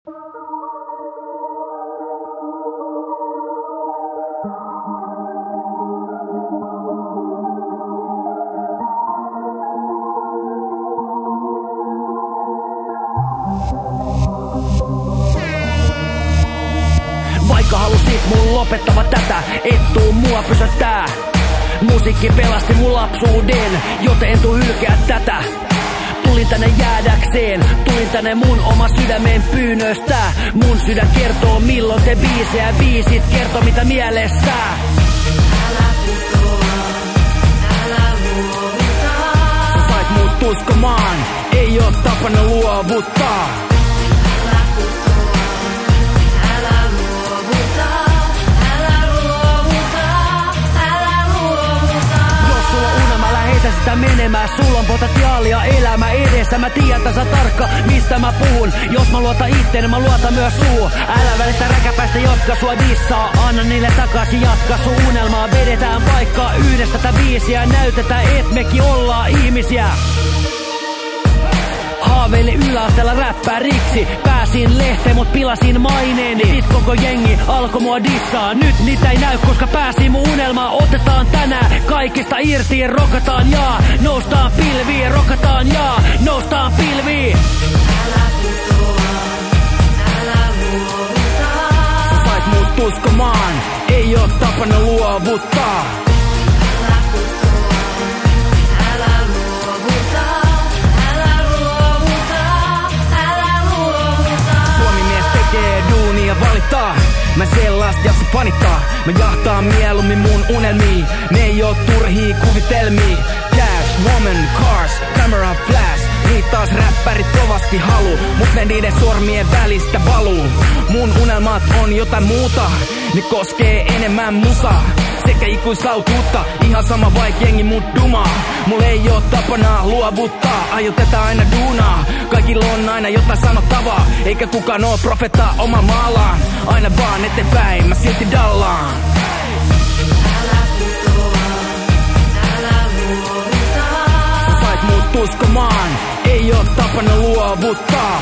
Vaikka halusit mun lopettava tätä, et tuu mua pysäyttää. Musiikki pelasti mun lapsuuden, joten en tuu hylkää tätä. Tulin tänne jäädäkseen, tulin tänne mun oma sydämen pyynnöstä. Mun sydän kertoo milloin te biisejä viisit, kertoo mitä mielessä. Älä putoa, älä luovuta. Sä sait mut uskomaan, ei oo tapana luovuttaa. Sitä menemään, sulla on potentiaalia elämä edessä. Mä tiedän tasa tarkka, mistä mä puhun. Jos mä luotan itteen, mä luotan myös suu. Älä välitä räkäpäistä, jotka sua dissaa. Anna niille takaisin, jatka sun unelmaa. Vedetään paikkaa yhdessä tätä biisiä. Näytetään, et mekin ollaan ihmisiä. Haaveille yläasteella räppäriksi. Pääsin lehteen, mut pilasin maineeni. Sit koko jengi alkoi mua dissaa. Nyt niitä ei näy, koska pääsin mun unelmaan. Otetaan tänään kaikista irti, rokataan ja noustaan pilviin. Rokataan ja noustaan pilviin. Älä putoa, älä luovuta. Sä sait mut uskomaan, ei oo tapana luovuttaa. Valittaa. Mä sellaista jaksa panittaa. Mä jahtaan mieluummin mun unelmii. Ne ei oo turhii kuvitelmii. Cash, woman, cars, camera, flash. Niitä taas räppärit kovasti halu. Mut ne niiden sormien välistä valuu. Mun unelmat on jotain muuta. Ne koskee enemmän musaa sekä ikuisautuutta. Ihan sama vaik jengi mut dumaa. Mulla ei oo tapana luovuttaa. Aion tätä aina duunaa. Kaikilla on aina jotain sanottavaa. Eikä kukaan oo profeetta oma maalaan. Aina vaan eteenpäin, mä silti dallaan. Älä putoa, älä luovuta. Sä sait mut uskomaan, ei oo tapana luovuttaa.